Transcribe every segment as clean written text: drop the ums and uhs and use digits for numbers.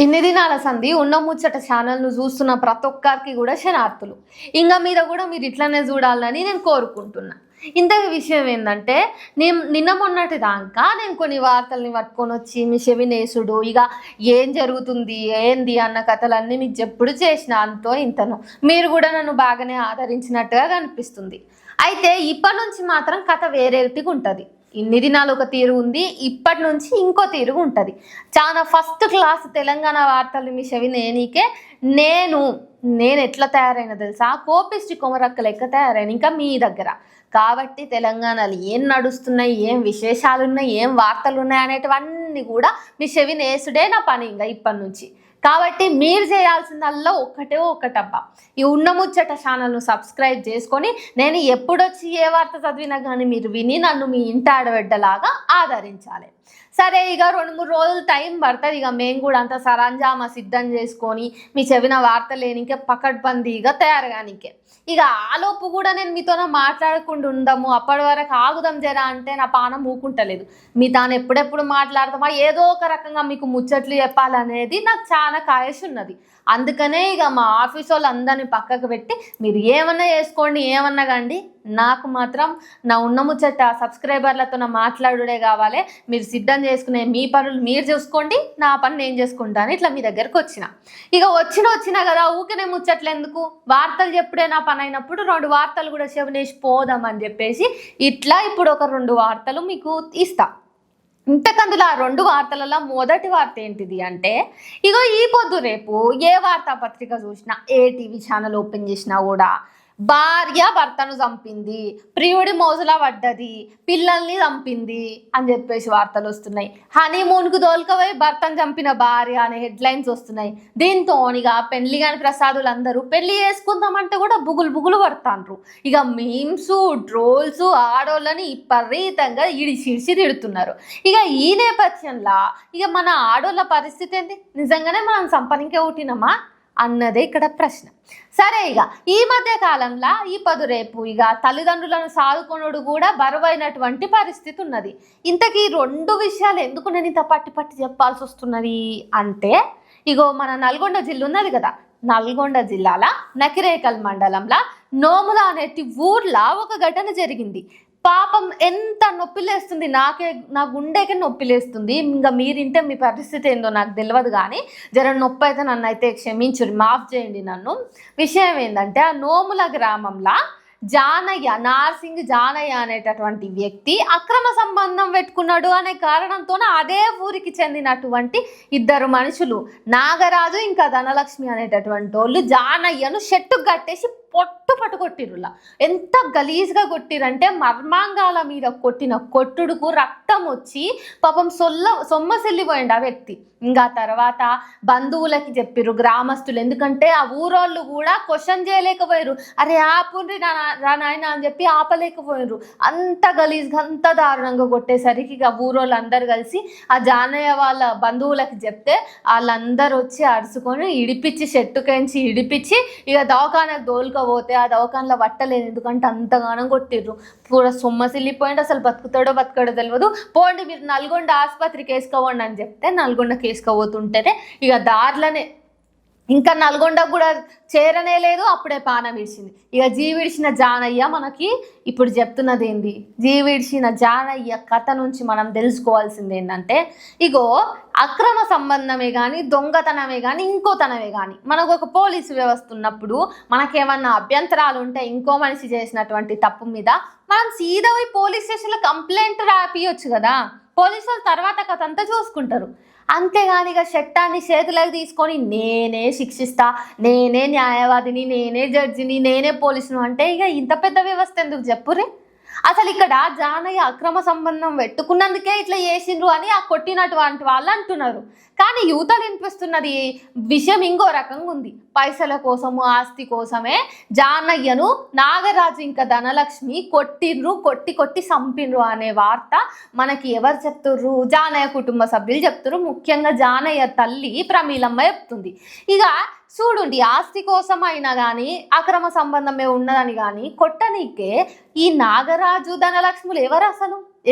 ఇన్ని దినాల సంధి ఉన్న ముచ్చట ఛానల్ను చూస్తున్న ప్రతి ఒక్కరికి కూడా శనార్థులు. ఇంకా మీద కూడా మీరు ఇట్లనే చూడాలని నేను కోరుకుంటున్నా. ఇంతకు విషయం ఏంటంటే, నిన్న మొన్నటి దాకా నేను కొన్ని వార్తల్ని పట్టుకొని వచ్చి మీ చెవినేసుడు ఇక ఏం జరుగుతుంది ఏంది అన్న కథలన్నీ మీకు ఎప్పుడు చేసిన అంతో ఇంతను మీరు కూడా నన్ను బాగానే ఆదరించినట్టుగా కనిపిస్తుంది. అయితే ఇప్పటి నుంచి మాత్రం కథ వేరేటిగా ఉంటుంది. ఇన్ని దినాలు ఒక తీరు ఉంది, ఇప్పటి నుంచి ఇంకో తీరుగా ఉంటుంది. చాలా ఫస్ట్ క్లాస్ తెలంగాణ వార్తలు మీ చెవి నేను ఎట్లా తయారైనా తెలుసా? కోపిష్టి కొమరక్క లెక్క తయారైన ఇంకా మీ దగ్గర. కాబట్టి తెలంగాణలో ఏం నడుస్తున్నాయి, ఏం విశేషాలు ఉన్నాయి, ఏం వార్తలు ఉన్నాయి అనేటివన్నీ కూడా మీ చెవి నేసుడే నా పని ఇంకా ఇప్పటి నుంచి. కాబట్టి మీరు చేయాల్సిందల్లా ఒకటబ్బా, ఈ ఉన్న ముచ్చట ఛానల్ను సబ్స్క్రైబ్ చేసుకొని నేను ఎప్పుడొచ్చి ఏ వార్త చదివినా కానీ మీరు విని నన్ను మీ ఇంటి ఆడబిడ్డలాగా ఆదరించాలి. సరే, ఇక 2-3 రోజులు టైం పడుతుంది. ఇక మేము కూడా అంత సరంజామా సిద్ధం చేసుకొని మీ చెవిన వార్త లేనికే పకడ్బందీగా తయారుగానికే. ఇక ఆలోపు కూడా నేను మీతోనే మాట్లాడకుండా ఉందాము, అప్పటి వరకు ఆగుదాం జరా అంటే నా పానం ఊకుంటలేదు. మీ తాను ఎప్పుడెప్పుడు మాట్లాడతామా, ఏదో ఒక రకంగా మీకు ముచ్చట్లు చెప్పాలనేది నాకు చాలా కాయసి ఉన్నది. అందుకనే ఇక మా ఆఫీస్ వాళ్ళు అందరినీ పక్కకు పెట్టి మీరు ఏమన్నా చేసుకోండి, ఏమన్నా కండి, నాకు మాత్రం నా ఉన్న ముచ్చట సబ్స్క్రైబర్లతో నా మాట్లాడుడే కావాలి. మీరు సిద్ధం చేసుకునే మీ పనులు మీరు చూసుకోండి, నా పని నేను చేసుకుంటాను. ఇట్లా మీ దగ్గరకు ఇక వచ్చినా కదా ఊకనే ముచ్చట్లు ఎందుకు, వార్తలు చెప్పుడే నా పని అయినప్పుడు 2 వార్తలు కూడా చెవినేసి పోదామని చెప్పేసి ఇట్లా ఇప్పుడు ఒక 2 వార్తలు మీకు ఇస్తా. ఇంతకందులో ఆ 2 వార్తలలో మొదటి వార్త ఏంటిది అంటే, ఇగో ఈ పొద్దు రేపు ఏ వార్తాపత్రిక చూసినా, ఏ టీవీ ఛానల్ ఓపెన్ చేసినా కూడా భార్య భర్తను చంపింది, ప్రియుడి మోజులా పడ్డది, పిల్లల్ని చంపింది అని చెప్పేసి వార్తలు వస్తున్నాయి. హనీమూన్కు దోల్కపోయి భర్తను చంపిన భార్య అనే హెడ్లైన్స్ వస్తున్నాయి. దీంతో ఇక పెళ్లి కాని ప్రసాదులు అందరూ పెళ్లి చేసుకుందామంటే కూడా బుగులు పడతాండ్రు. ఇక మీమ్స్ ట్రోల్స్ ఆడోళ్ళని విపరీతంగా ఇడిచి తిడుతున్నారు. ఇక ఈ నేపథ్యంలో ఇక మన ఆడోళ్ళ పరిస్థితి ఏంది, నిజంగానే మనం సంపనికే పుట్టినమా అన్నదే ఇక్కడ ప్రశ్న. సరే, ఇక ఈ మధ్య కాలంలో ఈ పొద్దు రేపు ఇక తల్లిదండ్రులను సాదుకొనుడు కూడా బరువైనటువంటి పరిస్థితి ఉన్నది. ఇంతకీ 2 విషయాలు ఎందుకు నేను ఇంత పట్టి చెప్పాల్సి వస్తున్నది అంటే, ఇగో మన నల్గొండ జిల్లా ఉన్నది కదా, నల్గొండ జిల్లాల నకిరేకల్ మండలంలో నోముల అనేటి ఊర్లో ఒక ఘటన జరిగింది. పాపం ఎంత నొప్పిలేస్తుంది, నా గుండెకి నొప్పిలేస్తుంది. ఇంకా మీరింటే మీ పరిస్థితి ఏందో నాకు తెలియదు, కానీ జర నొప్పి అయితే నన్ను అయితే క్షమించురు, మాఫ్ చేయండి నన్ను. విషయం ఏంటంటే, ఆ నోముల గ్రామంలో నార్సింగ్ జానయ్య అనేటటువంటి వ్యక్తి అక్రమ సంబంధం పెట్టుకున్నాడు అనే కారణంతో అదే ఊరికి చెందినటువంటి 2 మనుషులు, నాగరాజు ఇంకా ధనలక్ష్మి అనేటటువంటి వాళ్ళు జానయ్యను షెట్టుకు కట్టేసి పట్టుకొట్టిరులా. ఎంత గలీజ్గా కొట్టిరంటే, మర్మాంగాల మీద కొట్టిన కొట్టుడుకు రక్తం వచ్చి పాపం సొమ్మసిల్లిపోయిండు ఆ వ్యక్తి. ఇంకా తర్వాత బంధువులకి చెప్పిర్రు గ్రామస్తులు, ఎందుకంటే ఆ ఊరోళ్ళు కూడా క్వశ్చన్ చేయలేకపోయారు. అరే ఆపుండ్రి రా నాయన అని చెప్పి ఆపలేకపోయారు. అంత గలీజ్గా అంత దారుణంగా కొట్టేసరికి ఇక ఊరోళ్ళు అందరు కలిసి ఆ జానయ్య వాళ్ళ బంధువులకి చెప్తే వాళ్ళందరూ వచ్చి అరుచుకొని చెట్టుకెంచి ఇడిపించి ఇక దవాఖానకు దోలుకపోతే ఆ దవాఖానలో పట్టలేదు, ఎందుకంటే అంతగానం కొట్టిర్రు. కూడా సొమ్మసిల్లిపోయింది, అసలు బతుకుతాడో తెలియదు. పోండి మీరు నల్గొండ ఆసుపత్రికి వేసుకోవండి అని చెప్తే నల్గొండకి వేసుకోబోతుంటేనే ఇక దారిలోనే ఇంకా నల్గొండ కూడా చేరనే లేదు, అప్పుడే పానం విడిచింది. ఇక జీవిడిచిన జానయ్య మనకి ఇప్పుడు చెప్తున్నది ఏంది, జీవిడిచిన జానయ్య కథ నుంచి మనం తెలుసుకోవాల్సింది ఏంటంటే, ఇగో అక్రమ సంబంధమే కానీ దొంగతనమే కానీ ఇంకోతనమే కానీ మనకు ఒక పోలీసు వ్యవస్థ ఉన్నప్పుడు మనకేమన్నా అభ్యంతరాలు ఉంటే ఇంకో మనిషి చేసినటువంటి తప్పు మీద మనం సీదా పోయి పోలీస్ స్టేషన్లో కంప్లైంట్ రాపియొచ్చు కదా. పోలీసు వాళ్ళు తర్వాత కథ అంతా చూసుకుంటారు. అంతేగాని ఇక చట్టాన్ని చేతులకు తీసుకొని నేనే శిక్షిస్తా, నేనే న్యాయవాదిని, నేనే జడ్జిని, నేనే పోలీసును అంటే ఇక ఇంత పెద్ద వ్యవస్థ ఎందుకు చెప్పురే? అసలు ఇక్కడ జానయ్య అక్రమ సంబంధం పెట్టుకున్నందుకే ఇట్లా చేసిండ్రు అని ఆ కొట్టినటువంటి వాళ్ళు అంటున్నారు. కానీ యువతలు వినిపిస్తున్నది విషయం ఇంకో రకంగా ఉంది. పైసల కోసము ఆస్తి కోసమే జానయ్యను నాగరాజు ఇంకా ధనలక్ష్మి కొట్టి చంపిండ్రు అనే వార్త మనకి ఎవరు చెప్తుర్రు? జానయ్య కుటుంబ సభ్యులు చెప్తున్నారు. ముఖ్యంగా జానయ్య తల్లి ప్రమీలమ్మ చెప్తుంది. ఇక చూడండి, ఆస్తి కోసం అయినా కానీ అక్రమ సంబంధమే ఉన్నదని కానీ కొట్టనీకే ఈ నాగరాజు ధనలక్ష్ములు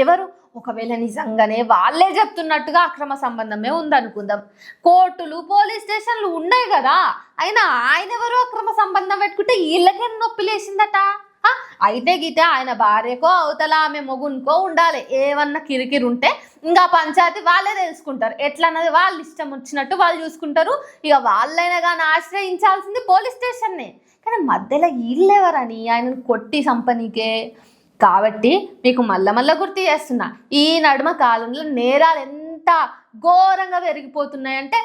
ఎవరు? ఒకవేళ నిజంగానే వాళ్ళే చెప్తున్నట్టుగా అక్రమ సంబంధమే ఉందనుకుందాం, కోర్టులు పోలీస్ స్టేషన్లు ఉన్నాయి కదా, అయినా ఆయన ఎవరో అక్రమ సంబంధం పెట్టుకుంటే వీళ్ళకే నొప్పి లేచిందట. అయితే గీతే ఆయన భార్యకో అవతల ఆమె మొగునికో ఉండాలి. ఏమన్నా కిరికిరి ఉంటే ఇంకా పంచాయతీ వాళ్ళే తెలుసుకుంటారు, ఎట్లా అన్నది వాళ్ళు ఇష్టం వచ్చినట్టు వాళ్ళు చూసుకుంటారు. ఇక వాళ్ళైనా కానీ ఆశ్రయించాల్సింది పోలీస్ స్టేషన్నే. కానీ మధ్యలో వీళ్ళెవరని ఆయనను కొట్టి సంపనీకే. కాబట్టి మీకు మళ్ళా గుర్తు చేస్తున్నా, ఈ నడుమ కాలంలో నేరాలు ఎంత ఘోరంగా పెరిగిపోతున్నాయంటే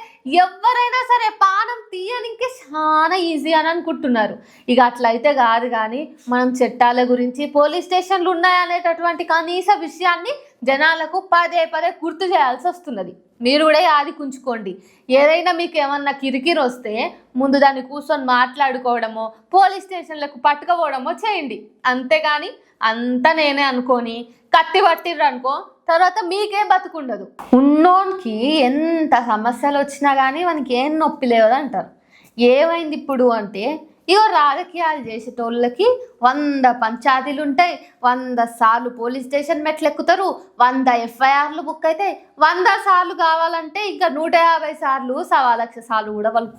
ఎవరైనా సరే పానం తీయనికే చాలా ఈజీ అని అనుకుంటున్నారు. ఇక అట్లయితే కాదు. కానీ మనం చట్టాల గురించి పోలీస్ స్టేషన్లు ఉన్నాయనేటటువంటి కనీస విషయాన్ని జనాలకు పదే గుర్తు చేయాల్సి వస్తున్నది. మీరు కూడా యాది కుంచుకోండి. ఏదైనా మీకు ఏమన్నా కిరికిరి వస్తే ముందు దాన్ని కూర్చొని మాట్లాడుకోవడమో పోలీస్ స్టేషన్లకు పట్టుకపోవడమో చేయండి. అంతేగాని అంతా నేనే అనుకొని కత్తి పట్టిర్రు అనుకో, తర్వాత మీకే బతుకుండదు. ఉన్నోనికి ఎంత సమస్యలు వచ్చినా కానీ మనకి ఏం నొప్పి లేవదు అంటారు. ఏమైంది ఇప్పుడు అంటే, ఇగో రాజకీయాలు చేసేటోళ్ళకి 100 పంచాయతీలు ఉంటాయి, 100 సార్లు పోలీస్ స్టేషన్ మెట్లు ఎక్కుతారు, 100 FIRలు బుక్ అయితే 100 సార్లు కావాలంటే ఇంకా 150 సార్లు 1,00,000 సార్లు కూడా వాళ్ళు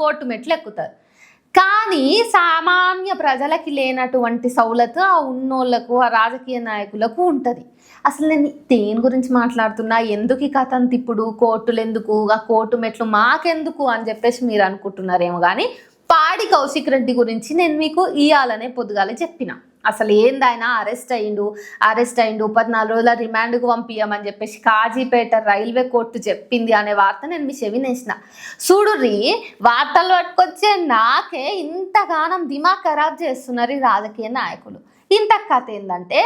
కోర్టు మెట్లు ఎక్కుతారు. కానీ సామాన్య ప్రజలకి లేనటువంటి సౌలత్ ఆ ఉన్నోళ్లకు, ఆ రాజకీయ నాయకులకు ఉంటుంది. అసలు నేను దేని గురించి మాట్లాడుతున్నా, ఎందుకు ఈ కథ అంత ఇప్పుడు, కోర్టులు ఎందుకు, ఆ కోర్టు మెట్లు మాకెందుకు అని చెప్పేసి మీరు అనుకుంటున్నారేమో. కానీ పాడి కౌశిక్ రెడ్డి గురించి నేను మీకు ఇయ్యాలనే పొద్దుగాలే చెప్పిన. అసలు ఏంది ఆయన అరెస్ట్ అయ్యిండు 14 రోజుల రిమాండ్కు పంపించమని చెప్పేసి కాజీపేట రైల్వే కోర్టు చెప్పింది అనే వార్త నేను మీ చెవినేసిన. చూడుర్రి, వార్తలు పట్టుకొచ్చే నాకే ఇంతగానం దిమాగ్ ఖరాబ్ చేస్తున్నారు ఈ రాజకీయ నాయకులు. ఇంత కథ ఏంటంటే,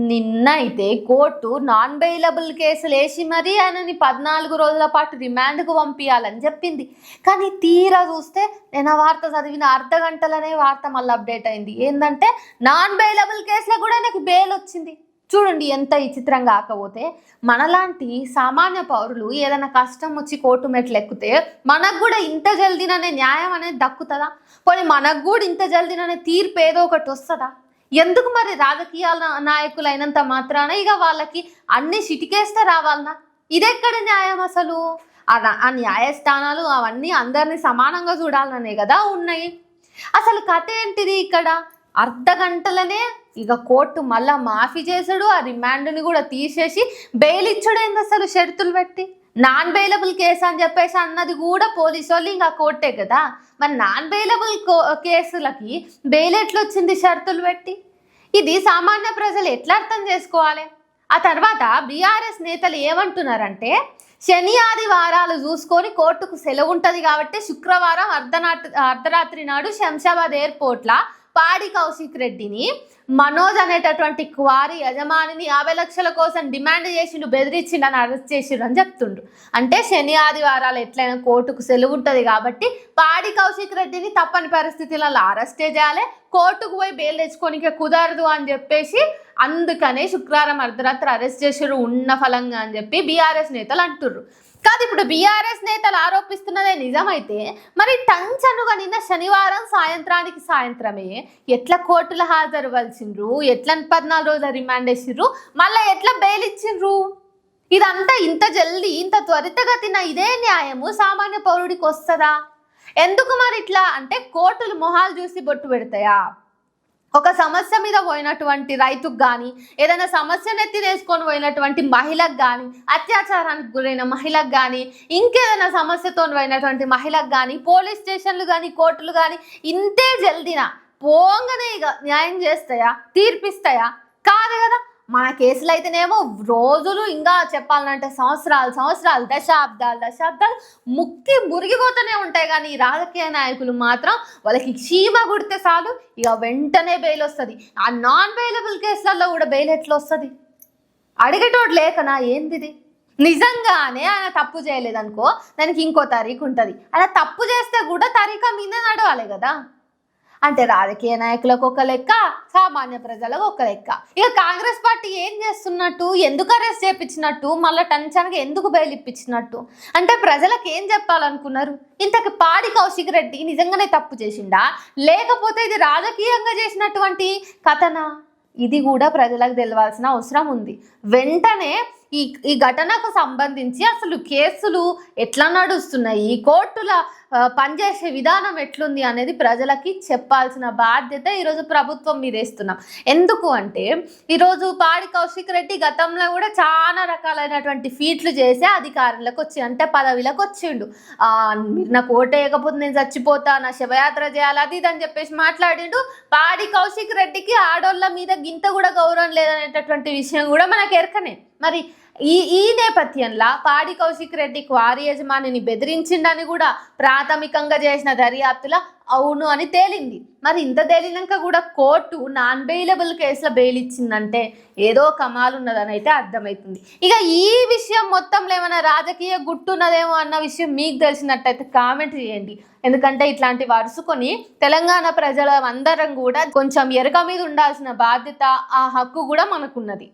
నిన్న అయితే కోర్టు నాన్ బెయిలబుల్ కేసులు వేసి మరీ ఆయనని 14 రోజుల పాటు రిమాండ్కు పంపించాలని చెప్పింది. కానీ తీరా చూస్తే నేను ఆ వార్త చదివిన అర్ధ గంటలనే వార్త మళ్ళీ అప్డేట్ అయింది. ఏంటంటే నాన్ బెయిలబుల్ కేసులో కూడా ఆయనకి బెయిల్ వచ్చింది. చూడండి ఎంత విచిత్రంగా. కాకపోతే మనలాంటి సామాన్య పౌరులు ఏదైనా కష్టం వచ్చి కోర్టు మెట్లు ఎక్కితే మనకు కూడా ఇంత జల్దీననే న్యాయం అనేది దక్కుతుందా? పోనీ మనకు కూడా ఇంత జల్దీననే తీర్పు ఏదో ఒకటి వస్తుందా? ఎందుకు మరి రాజకీయ నాయకులు అయినంత మాత్రాన ఇక వాళ్ళకి అన్ని చిటికేస్తే రావాలన్నా? ఇదెక్కడ న్యాయం అసలు? ఆ న్యాయస్థానాలు అవన్నీ అందరినీ సమానంగా చూడాలనే కదా ఉన్నాయి. అసలు కథ ఏంటిది ఇక్కడ? అర్ధ గంటలనే ఇక కోర్టు మళ్ళా మాఫీ చేసాడు, ఆ రిమాండ్ని కూడా తీసేసి బెయిల్ ఇచ్చాడేంది అసలు షరతులు పెట్టి. నాన్ బెయిలబుల్ కేసు అని చెప్పేసి అన్నది కూడా పోలీసు వాళ్ళు ఇంకా కోర్టే కదా. మరి నాన్ బెయిలబుల్ కేసులకి బెయిల్ ఎట్లొచ్చింది షరతులు పెట్టి? ఇది సామాన్య ప్రజలు ఎట్లా అర్థం చేసుకోవాలి? ఆ తర్వాత బీఆర్ఎస్ నేతలు ఏమంటున్నారంటే, శని ఆదివారాలు చూసుకొని కోర్టుకు సెలవు ఉంటుంది కాబట్టి శుక్రవారం అర్ధరాత్రి నాడు శంషాబాద్ ఎయిర్పోర్ట్ల పాడి కౌశిక్ రెడ్డిని మనోజ్ అనేటటువంటి క్వారీ యజమానిని 50 లక్షల కోసం డిమాండ్ చేసిండు, బెదిరించిండని అరెస్ట్ చేసిండు అని చెప్తుండ్రు. అంటే శని ఆదివారాలు ఎట్లయినా కోర్టుకు సెలవు ఉంటుంది కాబట్టి పాడి కౌశిక్ రెడ్డిని తప్పని పరిస్థితులలో అరెస్టే చేయాలి, కోర్టుకు పోయి బెయిల్ తెచ్చుకోనికే కుదరదు అని చెప్పేసి అందుకనే శుక్రవారం అర్ధరాత్రి అరెస్ట్ చేసారు ఉన్న ఫలంగా అని చెప్పి బీఆర్ఎస్ నేతలు అంటుర్రు. కాదు, ఇప్పుడు బీఆర్ఎస్ నేతలు ఆరోపిస్తున్నదే నిజమైతే మరి టంచనుగా నిన్న శనివారం సాయంత్రమే ఎట్లా కోర్టులో హాజరువలసిండ్రు, ఎట్లా 14 రోజుల రిమాండ్ వేసిండ్రు, మళ్ళీ ఎట్లా బెయిల్ ఇచ్చిండ్రు? ఇదంతా ఇంత జల్దీ ఇంత త్వరితగతిన ఇదే న్యాయము సామాన్య పౌరుడికి వస్తుందా? ఎందుకు మరి ఇట్లా అంటే, కోర్టులు మొహాలు చూసి బొట్టు పెడతాయా? ఒక సమస్య మీద పోయినటువంటి రైతుకు కానీ, ఏదైనా సమస్యను ఎత్తి తీసుకొని పోయినటువంటి మహిళకు కానీ, అత్యాచారానికి గురైన మహిళకు కానీ, ఇంకేదైనా సమస్యతో పోయినటువంటి మహిళకు కానీ పోలీస్ స్టేషన్లు కానీ కోర్టులు కానీ ఇంతే జల్దీనా పోంగానే ఇక న్యాయం చేస్తాయా, తీర్పిస్తాయా? కాదు కదా. మన కేసులు అయితేనేమో రోజులు, ఇంకా చెప్పాలంటే సంవత్సరాలు దశాబ్దాలు ముక్కి మురిగిపోతూనే ఉంటాయి. కానీ ఈ రాజకీయ నాయకులు మాత్రం వాళ్ళకి చీమ గుడితే చాలు ఇక వెంటనే బెయిల్ వస్తుంది. ఆ నాన్ బెయిలబుల్ కేసులలో కూడా బెయిల్ ఎట్లా వస్తుంది? అడిగేటోడు లేకనా ఏందిది? నిజంగానే ఆయన తప్పు చేయలేదనుకో దానికి ఇంకో తరీఖు ఉంటుంది. ఆయన తప్పు చేస్తే కూడా తరీఖా మీద నడవాలి కదా. అంటే రాజకీయ నాయకులకు ఒక లెక్క, సామాన్య ప్రజలకు ఒక లెక్క. ఇక కాంగ్రెస్ పార్టీ ఏం చేస్తున్నట్టు, ఎందుకు అరెస్ట్ చేయించినట్టు, మళ్ళీ టెన్షన్గా ఎందుకు బెయిల్ ఇప్పించినట్టు? అంటే ప్రజలకు ఏం చెప్పాలనుకున్నారు? ఇంతకు పాడి కౌశిక్ రెడ్డి నిజంగానే తప్పు చేసిండా, లేకపోతే ఇది రాజకీయంగా చేసినటువంటి కథనా? ఇది కూడా ప్రజలకు తెలవాల్సిన అవసరం ఉంది. వెంటనే ఈ ఘటనకు సంబంధించి అసలు కేసులు ఎట్లా నడుస్తున్నాయి, కోర్టుల పనిచేసే విధానం ఎట్లుంది అనేది ప్రజలకి చెప్పాల్సిన బాధ్యత ఈరోజు ప్రభుత్వం మీద వేస్తున్నాం. ఎందుకు అంటే ఈరోజు పాడి కౌశిక్ రెడ్డి గతంలో కూడా చాలా రకాలైనటువంటి ఫీట్లు చేసి అధికారంలోకి వచ్చి అంటే పదవిలోకి వచ్చిండు. మీరు నాకు ఓటేయకపోతే నేను చచ్చిపోతా, నా శవయాత్ర చేయాలి, అది ఇది అని చెప్పేసి మాట్లాడిండు. పాడి కౌశిక్ రెడ్డికి ఆడోళ్ళ మీద గింత కూడా గౌరవం లేదనేటటువంటి విషయం కూడా మనకు ఎరకనే. మరి ఈ నేపథ్యంలో పాడి కౌశిక్ రెడ్డి క్వారీ యజమానిని బెదిరించిండని కూడా ప్రాథమికంగా చేసిన దర్యాప్తులో అవును అని తేలింది. మరి ఇంత తేలినాక కూడా కోర్టు నాన్ బెయిలబుల్ కేసులో బెయిల్ ఇచ్చిందంటే ఏదో కమాలు ఉన్నదని అయితే అర్థమవుతుంది. ఇక ఈ విషయం మొత్తంలో ఏమైనా రాజకీయ గుట్టున్నదేమో అన్న విషయం మీకు తెలిసినట్టయితే కామెంట్ చేయండి. ఎందుకంటే ఇట్లాంటి వరుసుకొని తెలంగాణ ప్రజల అందరం కూడా కొంచెం ఎరక మీద ఉండాల్సిన బాధ్యత, ఆ హక్కు కూడా మనకున్నది.